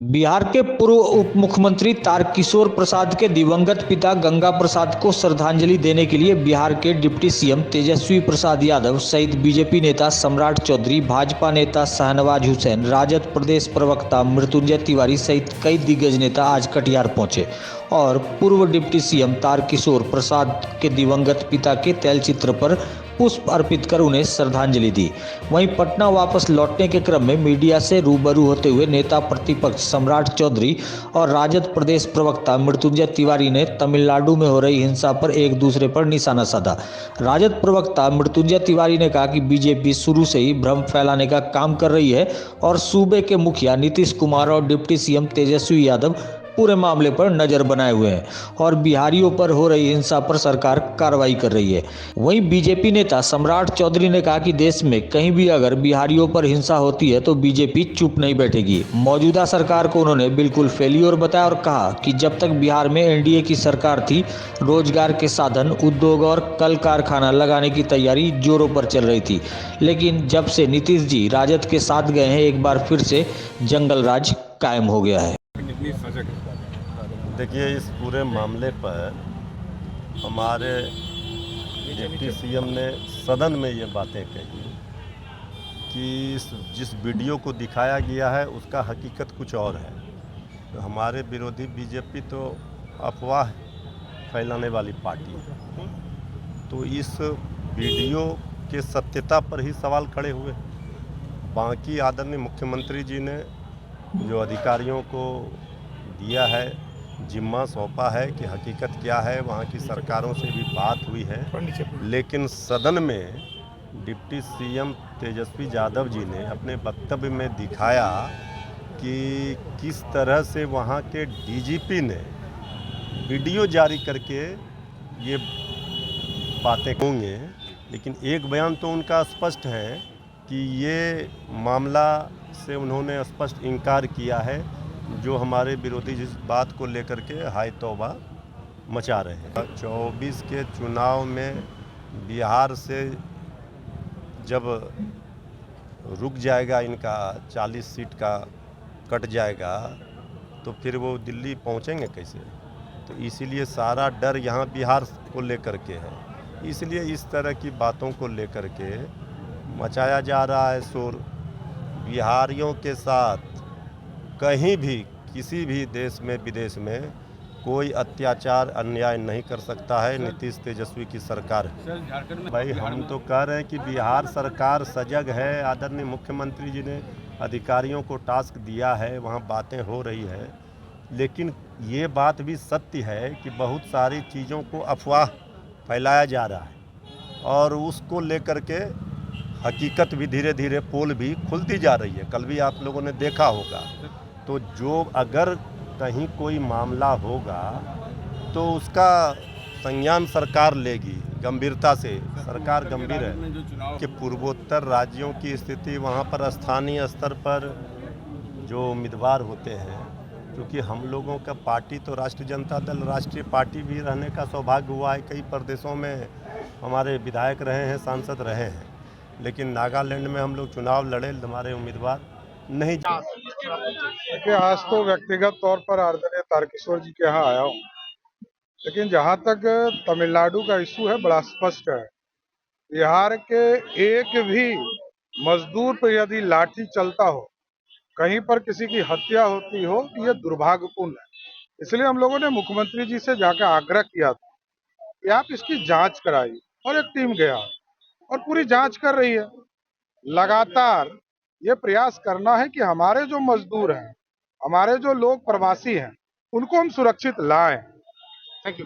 बिहार के पूर्व उप मुख्यमंत्री तारकिशोर प्रसाद के दिवंगत पिता गंगा प्रसाद को श्रद्धांजलि देने के लिए बिहार के डिप्टी सीएम तेजस्वी प्रसाद यादव सहित बीजेपी नेता सम्राट चौधरी, भाजपा नेता शाहनवाज हुसैन, राजद प्रदेश प्रवक्ता मृत्युंजय तिवारी सहित कई दिग्गज नेता आज कटिहार पहुंचे और पूर्व डिप्टी सीएम तारकिशोर प्रसाद के दिवंगत पिता के तैलचित्र पर पुष्प अर्पित कर उन्हें श्रद्धांजलि दी। वहीं पटना वापस लौटने के क्रम में मीडिया से रूबरू होते हुए नेता प्रतिपक्ष सम्राट चौधरी और राजद प्रदेश प्रवक्ता मृत्युंजय तिवारी ने तमिलनाडु में हो रही हिंसा पर एक दूसरे पर निशाना साधा। राजद प्रवक्ता मृत्युंजय तिवारी ने कहा कि बीजेपी शुरू से ही भ्रम फैलाने का काम कर रही है और सूबे के मुखिया नीतीश कुमार और डिप्टी सीएम तेजस्वी यादव पूरे मामले पर नजर बनाए हुए हैं और बिहारियों पर हो रही हिंसा पर सरकार कार्रवाई कर रही है। वहीं बीजेपी नेता सम्राट चौधरी ने कहा कि देश में कहीं भी अगर बिहारियों पर हिंसा होती है तो बीजेपी चुप नहीं बैठेगी। मौजूदा सरकार को उन्होंने बिल्कुल फेल्योर बताया और कहा कि जब तक बिहार में एनडीए की सरकार थी, रोजगार के साधन, उद्योग और कल कारखाना लगाने की तैयारी जोरों पर चल रही थी, लेकिन जब से नीतीश जी राजद के साथ गए हैं, एक बार फिर से जंगल राज कायम हो गया है। देखिए, इस पूरे मामले पर हमारे डिप्टी सीएम ने सदन में ये बातें कही कि जिस वीडियो को दिखाया गया है उसका हकीकत कुछ और है। तो हमारे विरोधी बीजेपी तो अफवाह फैलाने वाली पार्टी है, तो इस वीडियो के सत्यता पर ही सवाल खड़े हुए। बाकी आदरणीय मुख्यमंत्री जी ने जो अधिकारियों को दिया है, जिम्मा सौंपा है कि हकीकत क्या है, वहाँ की सरकारों से भी बात हुई है, लेकिन सदन में डिप्टी सीएम तेजस्वी यादव जी ने अपने वक्तव्य में दिखाया कि किस तरह से वहाँ के डीजीपी ने वीडियो जारी करके ये बातें होंगे। लेकिन एक बयान तो उनका स्पष्ट है कि ये मामला से उन्होंने स्पष्ट इनकार किया है, जो हमारे विरोधी जिस बात को लेकर के हाय तौबा मचा रहे हैं। 24 के चुनाव में बिहार से जब रुक जाएगा, इनका 40 सीट का कट जाएगा, तो फिर वो दिल्ली पहुंचेंगे कैसे? तो इसीलिए सारा डर यहाँ बिहार को लेकर के है। इसलिए इस तरह की बातों को लेकर के मचाया जा रहा है शोर। बिहारियों के साथ कहीं भी, किसी भी देश में विदेश में कोई अत्याचार अन्याय नहीं कर सकता है नीतीश तेजस्वी की सरकार है। भाई, हम तो कह रहे हैं कि बिहार सरकार सजग है। आदरणीय मुख्यमंत्री जी ने अधिकारियों को टास्क दिया है, वहाँ बातें हो रही है, लेकिन ये बात भी सत्य है कि बहुत सारी चीज़ों को अफवाह फैलाया जा रहा है और उसको लेकर के हकीकत भी धीरे धीरे पोल भी खुलती जा रही है। कल भी आप लोगों ने देखा होगा। तो जो अगर कहीं कोई मामला होगा तो उसका संज्ञान सरकार लेगी, गंभीरता से। सरकार गंभीर है कि पूर्वोत्तर राज्यों की स्थिति, वहाँ पर स्थानीय स्तर पर जो उम्मीदवार होते हैं, क्योंकि हम लोगों का पार्टी तो राष्ट्रीय जनता दल राष्ट्रीय पार्टी भी रहने का सौभाग्य हुआ है। कई प्रदेशों में हमारे विधायक रहे हैं, सांसद रहे हैं, लेकिन नागालैंड में हम लोग चुनाव लड़े, हमारे उम्मीदवार नहीं। देखिए, आज तो व्यक्तिगत तौर पर आदरणीय तारकिशोर जी के यहाँ आया हूँ, लेकिन जहाँ तक तमिलनाडु का इशू है, बड़ा स्पष्ट है। बिहार के एक भी मजदूर पर यदि लाठी चलता हो, कहीं पर किसी की हत्या होती हो, तो ये दुर्भाग्यपूर्ण है। इसलिए हम लोगों ने मुख्यमंत्री जी से जाकर आग्रह किया था कि आप इसकी जांच कराइए, और एक टीम गया और पूरी जांच कर रही है। लगातार ये प्रयास करना है कि हमारे जो मजदूर हैं, हमारे जो लोग प्रवासी हैं, उनको हम सुरक्षित लाएं। Thank you.